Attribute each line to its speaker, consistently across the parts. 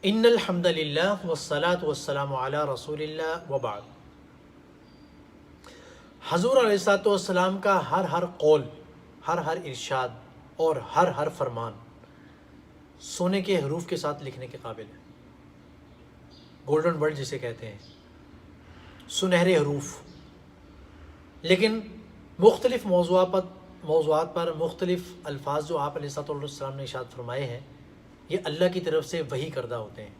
Speaker 1: ان الحمد للہ والصلاة والسلام علی رسول اللہ وبعد۔ حضور علیہ الصلوۃ والسلام کا ہر قول، ہر ارشاد اور ہر فرمان سونے کے حروف کے ساتھ لکھنے کے قابل ہے۔ گولڈن ورڈ جسے کہتے ہیں، سنہرے حروف۔ لیکن مختلف موضوعات پر مختلف الفاظ جو آپ علیہ الصلوۃ والسلام نے ارشاد فرمائے ہیں، یہ اللہ کی طرف سے وحی کردہ ہوتے ہیں۔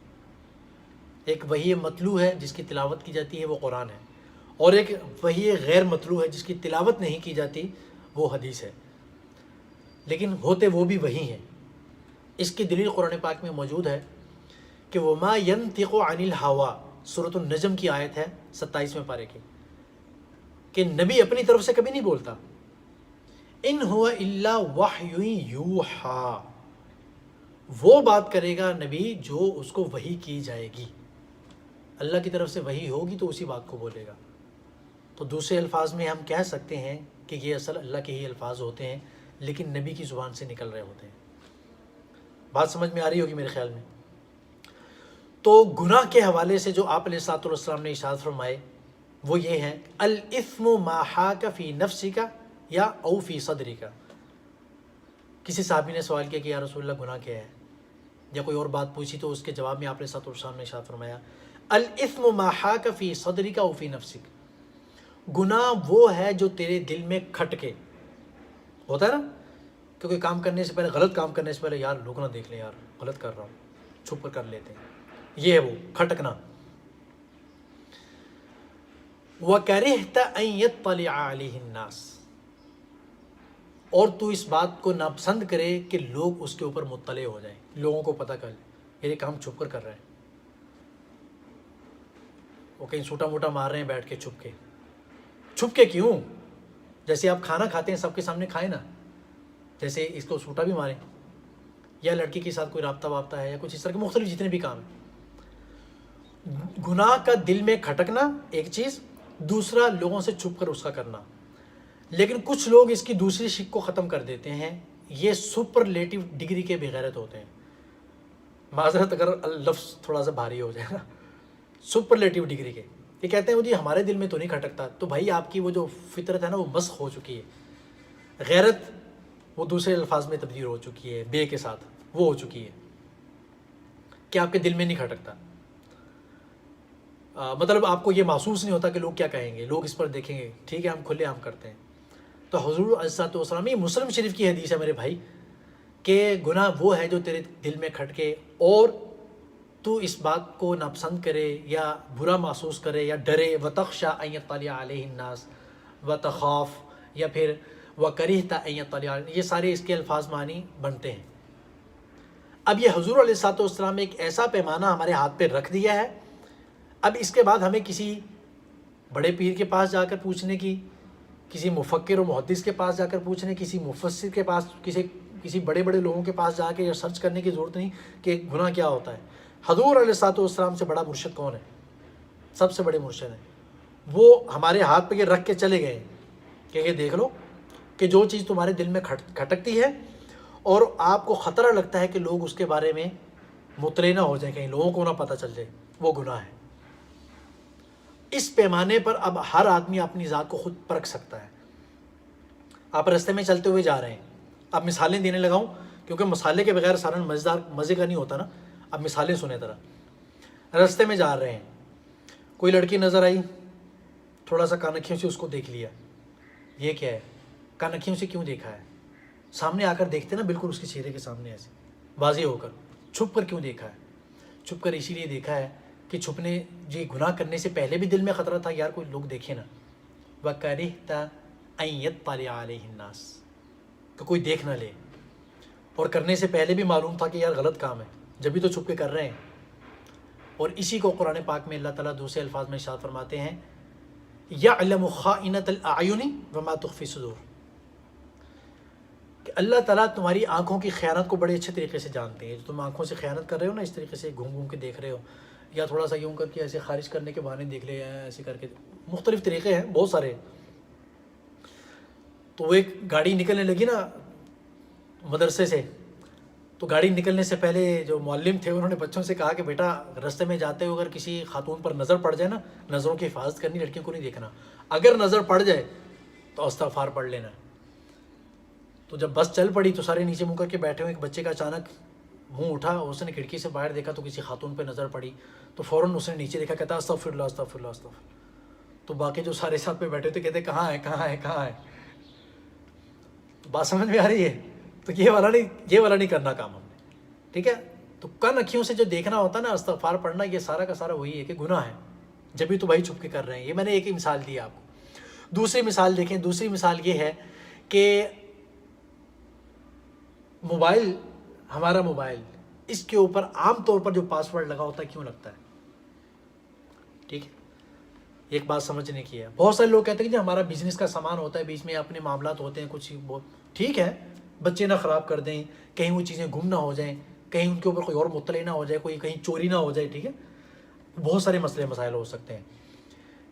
Speaker 1: ایک وحی مطلوع ہے جس کی تلاوت کی جاتی ہے، وہ قرآن ہے، اور ایک وحی غیر مطلوع ہے جس کی تلاوت نہیں کی جاتی، وہ حدیث ہے۔ لیکن ہوتے وہ بھی وحی ہیں۔ اس کی دلیل قرآن پاک میں موجود ہے کہ وَمَا يَنطِقُ عَنِ الْهَوَىٰ، سورۃ النجم کی آیت ہے 27ویں پارے کی، کہ نبی اپنی طرف سے کبھی نہیں بولتا۔ ان هُوَ إِلَّا وَحْيٌ يُوحَىٰ، وہ بات کرے گا نبی جو اس کو وحی کی جائے گی، اللہ کی طرف سے وحی ہوگی تو اسی بات کو بولے گا۔ تو دوسرے الفاظ میں ہم کہہ سکتے ہیں کہ یہ اصل اللہ کے ہی الفاظ ہوتے ہیں، لیکن نبی کی زبان سے نکل رہے ہوتے ہیں۔ بات سمجھ میں آ رہی ہوگی میرے خیال میں۔ تو گناہ کے حوالے سے جو آپ علیہ الصلوۃ والسلام نے ارشاد فرمائے وہ یہ ہے، الاسم ما حاک فی نفسک یا او فی صدرک۔ کسی صحابی نے سوال کیا کہ یا رسول اللہ گناہ کیا ہے، یا کوئی اور بات پوچھی، تو اس کے جواب میں آپ علیہ الصلوۃ والسلام نے ارشاد فرمایا، الاسم ما حاک فی صدرک او فی نفسک۔ گناہ وہ ہے جو تیرے دل میں کھٹکے ہوتا ہے نا، کہ کوئی کام کرنے سے پہلے، غلط کام کرنے سے پہلے، یار لوگ نہ دیکھ لیں، یار غلط کر رہا ہوں، چھپ کر لیتے ہیں، یہ ہے وہ کھٹکنا۔ وَكَرِهْتَ أَن يَطَّلِعَ عَلَيْهِ النَّاسِ، اور تو اس بات کو ناپسند کرے کہ لوگ اس کے اوپر مطلع ہو جائیں، لوگوں کو پتہ کر لیں یہ کام چھپ کر رہے ہیں، وہ کہیں سوٹا موٹا مار رہے ہیں بیٹھ کے چھپ کے۔ چھپ کے کیوں؟ جیسے آپ کھانا کھاتے ہیں سب کے سامنے کھائیں نا، جیسے اس کو سوٹا بھی ماریں، یا لڑکی کے ساتھ کوئی رابطہ ہے، یا کچھ اس طرح کے مختلف جتنے بھی کام ہیں۔ گناہ کا دل میں کھٹکنا ایک چیز، دوسرا لوگوں سے چھپ کر اس کا کرنا۔ لیکن کچھ لوگ اس کی دوسری شق کو ختم کر دیتے ہیں، یہ سپرلیٹو ڈگری کے بغیرت ہوتے ہیں۔ معذرت اگر لفظ تھوڑا سا بھاری ہو جائے نا، سپرلیٹو ڈگری کے، یہ کہتے ہیں وہ جی ہمارے دل میں تو نہیں کھٹکتا۔ تو بھائی آپ کی وہ جو فطرت ہے نا وہ مسخ ہو چکی ہے، غیرت وہ دوسرے الفاظ میں تبدیل ہو چکی ہے، بے کے ساتھ وہ ہو چکی ہے کہ آپ کے دل میں نہیں کھٹکتا۔ مطلب آپ کو یہ محسوس نہیں ہوتا کہ لوگ کیا کہیں گے، لوگ اس پر دیکھیں گے، ٹھیک ہے ہم کھلے عام کرتے ہیں۔ تو حضور علیہ الصلوۃ والسلام، یہ مسلم شریف کی حدیث ہے میرے بھائی، کہ گناہ وہ ہے جو تیرے دل میں کھٹکے اور تو اس بات کو ناپسند کرے یا برا محسوس کرے یا ڈرے، وَتَخْشَىٰ أَن يَطَّلِعَ عَلَيْهِ النَّاسِ، وَتَخَافُ، یا پھر وَكَرِهْتَ أَن يَطَّلِعَ، یہ سارے اس کے الفاظ معنی بنتے ہیں۔ اب یہ حضور علیہ الصلوۃ والسلام نے ایک ایسا پیمانہ ہمارے ہاتھ پہ رکھ دیا ہے، اب اس کے بعد ہمیں کسی بڑے پیر کے پاس جا کر پوچھنے کی، کسی مفکر و محدث کے پاس جا کر پوچھنے، کسی مفسر کے پاس، کسی بڑے لوگوں کے پاس جا کے سرچ کرنے کی ضرورت نہیں کہ گناہ کیا ہوتا ہے۔ حضور علیہ الصلوۃ والسلام سے بڑا مرشد کون ہے؟ سب سے بڑے مرشد ہیں، وہ ہمارے ہاتھ پہ یہ رکھ کے چلے گئے کہ یہ دیکھ لو کہ جو چیز تمہارے دل میں کھٹکتی ہے اور آپ کو خطرہ لگتا ہے کہ لوگ اس کے بارے میں مطلع نہ ہو جائیں، کہیں لوگوں کو نہ پتہ چل جائے، وہ گناہ ہے۔ اس پیمانے پر اب ہر آدمی اپنی ذات کو خود پرکھ سکتا ہے۔ آپ رستے میں چلتے ہوئے جا رہے ہیں، اب مثالیں دینے لگا ہوں کیونکہ مسالے کے بغیر سالن مزے کا نہیں ہوتا نا۔ اب مثالیں سنیں ذرا۔ رستے میں جا رہے ہیں، کوئی لڑکی نظر آئی، تھوڑا سا کانکھیوں سے اس کو دیکھ لیا، یہ کیا ہے؟ کانکھیوں سے کیوں دیکھا ہے؟ سامنے آ کر دیکھتے نا، بالکل اس کے چہرے کے سامنے ایسے واضح ہو کر، چھپ کر کیوں دیکھا ہے؟ چھپ کر اسی لیے دیکھا ہے کہ چھپنے، جی گناہ کرنے سے پہلے بھی دل میں خطرہ تھا، یار کوئی لوگ دیکھے نا۔ وَكَرِهْتَ أَن يَطَّلِعَ عَلَيْهِ النَّاسِ، کہ کوئی دیکھ نہ لے، اور کرنے سے پہلے بھی معلوم تھا کہ یار غلط کام ہے، جبھی تو چھپ کے کر رہے ہیں۔ اور اسی کو قرآن پاک میں اللہ تعالیٰ دوسرے الفاظ میں ارشاد فرماتے ہیں، يَعْلَمُ خَائِنَةَ الْأَعْيُنِ وَمَا تُخْفِي الصُّدُورُ، کہ اللہ تعالیٰ تمہاری آنکھوں کی خیانت کو بڑے اچھے طریقے سے جانتے ہیں۔ جو تم آنکھوں سے خیانت کر رہے ہو نا، اس طریقے سے گھوم کے دیکھ رہے ہو، یا تھوڑا سا یوں کر کے ایسے خارج کرنے کے بہانے دیکھ لے، ایسے کر کے، مختلف طریقے ہیں بہت سارے۔ تو وہ ایک گاڑی نکلنے لگی نا مدرسے سے، تو گاڑی نکلنے سے پہلے جو معلم تھے انہوں نے بچوں سے کہا کہ بیٹا رستے میں جاتے ہو اگر کسی خاتون پر نظر پڑ جائے نا، نظروں کی حفاظت کرنی، لڑکیوں کو نہیں دیکھنا، اگر نظر پڑ جائے تو استغفار پڑھ لینا۔ تو جب بس چل پڑی تو سارے نیچے منہ کر کے بیٹھے ہوئے، ایک بچے کا اچانک منہ اٹھا، اس نے کھڑکی سے باہر دیکھا تو کسی خاتون پہ نظر پڑی، تو فوراً اس نے نیچے دیکھا، کہتا استغفر اللہ استغفر اللہ استغفر اللہ۔ تو باقی جو سارے ساتھ پہ بیٹھے تھے کہتے کہاں ہے کہاں ہے کہاں ہے؟ بات سمجھ میں آ رہی ہے؟ تو یہ والا نہیں کرنا کام ہم نے، ٹھیک ہے؟ تو کن اکھیوں سے جو دیکھنا ہوتا ہے نا، استغفار پڑھنا، یہ سارا کا سارا وہی ہے کہ گناہ ہے، جبھی تو بھائی چھپ کے کر رہے ہیں۔ یہ میں نے ایک ہی مثال دی آپ کو۔ دوسری مثال دیکھیں، دوسری مثال یہ ہے کہ موبائل، ہمارا موبائل، اس کے اوپر عام طور پر جو پاسورڈ لگا ہوتا ہے کیوں لگتا ہے؟ ٹھیک ہے، ایک بات سمجھنے کی ہے۔ بہت سارے لوگ کہتے ہیں کہ ہمارا بزنس کا سامان ہوتا ہے، بیچ میں اپنے معاملات ہوتے ہیں کچھ بہت، ٹھیک ہے، بچے نہ خراب کر دیں، کہیں وہ چیزیں گم نہ ہو جائیں، کہیں ان کے اوپر کوئی اور مطلع نہ ہو جائے، کوئی کہیں چوری نہ ہو جائے، ٹھیک ہے، بہت سارے مسئلے مسائل ہو سکتے ہیں۔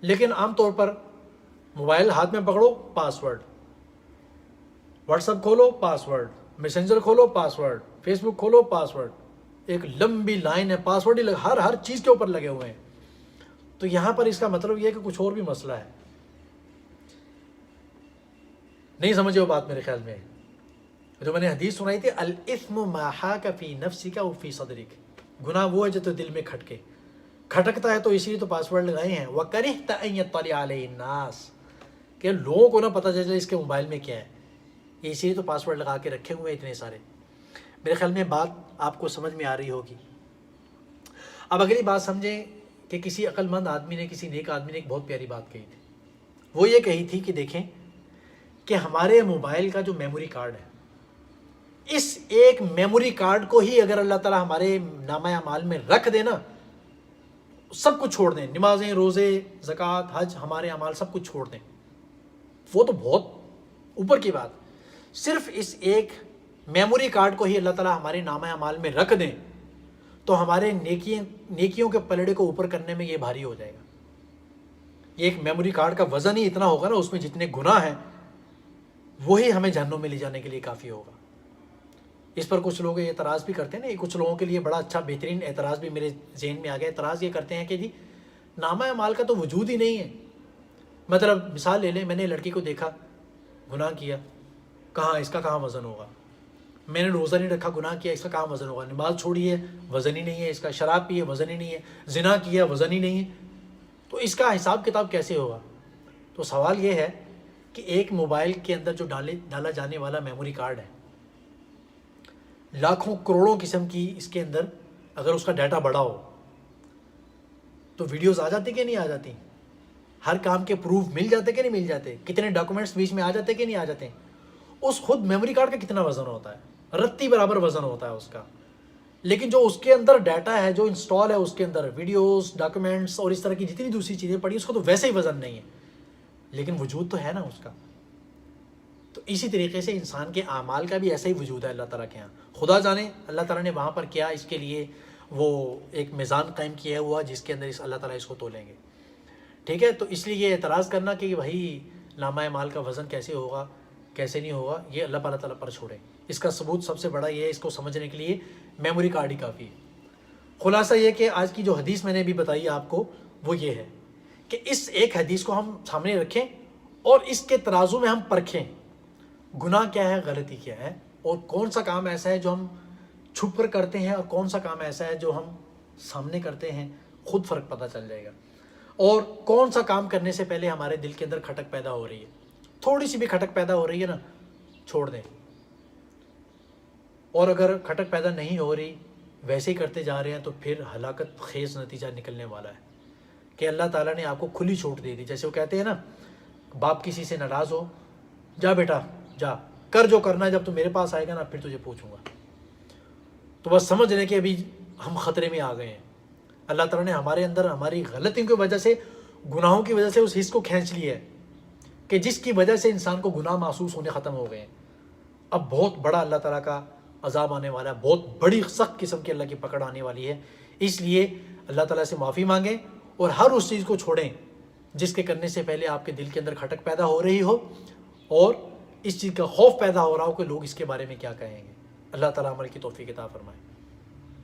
Speaker 1: لیکن عام طور پر موبائل ہاتھ میں پکڑو، پاسورڈ، واٹس ایپ کھولو، پاسورڈ، میسنجر کھولو، پاسورڈ، فیس بک کھولو، پاسورڈ، ایک لمبی لائن ہے، پاسورڈ ہی ہر چیز کے اوپر لگے ہوئے ہیں۔ تو یہاں پر اس کا مطلب یہ ہے کہ کچھ اور بھی مسئلہ ہے۔ نہیں سمجھے وہ بات میرے خیال میں؟ جو میں نے حدیث سنائی تھی، الاثم ما حاک فی نفسک و فی صدرک، گناہ وہ ہے جو تو دل میں کھٹکتا ہے، تو اسی لیے تو پاسورڈ لگائے ہیں۔ وکرہت ان یطلع علیہ الناس، کہ لوگوں کو نہ پتہ چلے اس کے موبائل میں کیا ہے، اسی لیے تو پاسورڈ لگا کے رکھے ہوئے اتنے سارے۔ میرے خیال میں بات آپ کو سمجھ میں آ رہی ہوگی۔ اب اگلی بات سمجھیں کہ کسی عقل مند آدمی نے، کسی نیک آدمی نے ایک بہت پیاری بات کہی تھی۔ وہ یہ کہی تھی کہ دیکھیں کہ ہمارے موبائل کا جو میموری کارڈ ہے، اس ایک میموری کارڈ کو ہی اگر اللہ تعالیٰ ہمارے نامہ اعمال میں رکھ دے نا، سب کچھ چھوڑ دیں، نمازیں، روزے، زکوٰۃ، حج، ہمارے اعمال سب کچھ چھوڑ دیں، وہ تو بہت اوپر کی بات، صرف اس ایک میموری کارڈ کو ہی اللہ تعالیٰ ہمارے نامہ اعمال میں رکھ دیں تو ہمارے نیکیوں کے پلڑے کو اوپر کرنے میں یہ بھاری ہو جائے گا۔ یہ ایک میموری کارڈ کا وزن ہی اتنا ہوگا نا، اس میں جتنے گناہ ہیں وہی ہمیں جہنم میں لے جانے کے لیے کافی ہوگا۔ اس پر کچھ لوگ اعتراض بھی کرتے ہیں نا، کچھ لوگوں کے لیے بڑا اچھا بہترین اعتراض بھی میرے ذہن میں آ گیا۔ اعتراض یہ کرتے ہیں کہ جی نامہ اعمال کا تو وجود ہی نہیں ہے۔ مطلب مثال لے لیں، میں نے لڑکی کو دیکھا، گناہ کیا، کہاں اس کا کہاں وزن ہوگا؟ میں نے روزہ نہیں رکھا، گناہ کیا، اس کا کہاں وزن ہوگا؟ نماز چھوڑی ہے، وزن ہی نہیں ہے اس کا، شراب پی ہے، وزن ہی نہیں ہے، زنا کیا، وزن ہی نہیں ہے، تو اس کا حساب کتاب کیسے ہوگا؟ تو سوال یہ ہے کہ ایک موبائل کے اندر جو ڈالا جانے والا میموری کارڈ ہے، لاکھوں کروڑوں قسم کی اس کے اندر اگر اس کا ڈیٹا بڑا ہو تو ویڈیوز آ جاتی کہ نہیں آ جاتی؟ ہر کام کے پروف مل جاتے کہ نہیں مل جاتے؟ کتنے ڈاکومنٹس بیچ میں آ جاتے کہ نہیں آ جاتے؟ اس خود میموری کارڈ کا کتنا وزن ہوتا ہے؟ رتی برابر وزن ہوتا ہے اس کا، لیکن جو اس کے اندر ڈیٹا ہے، جو انسٹال ہے اس کے اندر، ویڈیوز، ڈاکومنٹس اور اس طرح کی جتنی دوسری چیزیں پڑی، اس کو تو ویسے ہی وزن نہیں ہے، لیکن وجود تو ہے نا اس کا۔ تو اسی طریقے سے انسان کے اعمال کا بھی ایسا ہی وجود ہے اللہ تعالیٰ کے ہاں۔ خدا جانے اللہ تعالیٰ نے وہاں پر کیا اس کے لیے وہ ایک میزان قائم کیا ہوا جس کے اندر اللہ تعالیٰ اس کو تولیں گے، ٹھیک ہے؟ تو اس لیے یہ اعتراض کرنا کہ بھائی نامہ اعمال کا وزن کیسے ہوگا، کیسے نہیں ہوگا، یہ اللہ تعالیٰ پر چھوڑیں۔ اس کا ثبوت سب سے بڑا یہ ہے، اس کو سمجھنے کے لیے میموری کارڈ ہی کافی ہے۔ خلاصہ یہ کہ آج کی جو حدیث میں نے بھی بتائی آپ کو وہ یہ ہے کہ اس ایک حدیث کو ہم سامنے رکھیں اور اس کے ترازو میں ہم پرکھیں گناہ کیا ہے، غلطی کیا ہے، اور کون سا کام ایسا ہے جو ہم چھپ کر کرتے ہیں اور کون سا کام ایسا ہے جو ہم سامنے کرتے ہیں، خود فرق پتہ چل جائے گا۔ اور کون سا کام کرنے سے پہلے ہمارے دل کے اندر کھٹک پیدا ہو رہی ہے، تھوڑی سی بھی کھٹک پیدا ہو رہی ہے نا، چھوڑ دیں۔ اور اگر کھٹک پیدا نہیں ہو رہی، ویسے ہی کرتے جا رہے ہیں، تو پھر ہلاکت خیز نتیجہ نکلنے والا ہے کہ اللہ تعالیٰ نے آپ کو کھلی چھوٹ دے دی۔ جیسے وہ کہتے ہیں نا، باپ کسی سے ناراض ہو، جا بیٹا جا کر جو کرنا ہے، جب تو میرے پاس آئے گا نا پھر تجھے پوچھوں گا۔ تو بس سمجھ لیں کہ ابھی ہم خطرے میں آ گئے ہیں۔ اللہ تعالیٰ نے ہمارے اندر ہماری غلطیوں کی وجہ سے، گناہوں کی وجہ سے اس حص کو کھینچ لیا ہے کہ جس کی وجہ سے انسان کو گناہ محسوس ہونے ختم ہو گئے ہیں۔ اب بہت بڑا اللہ تعالیٰ کا عذاب آنے والا ہے، بہت بڑی سخت قسم کی اللہ کی پکڑ آنے والی ہے۔ اس لیے اللہ تعالیٰ سے معافی مانگیں اور ہر اس چیز کو چھوڑیں جس کے کرنے سے پہلے آپ کے دل کے اندر کھٹک پیدا ہو رہی ہو اور اس چیز کا خوف پیدا ہو رہا ہو کہ لوگ اس کے بارے میں کیا کہیں گے۔ اللہ تعالیٰ عمل کی توفیق عطا فرمائے.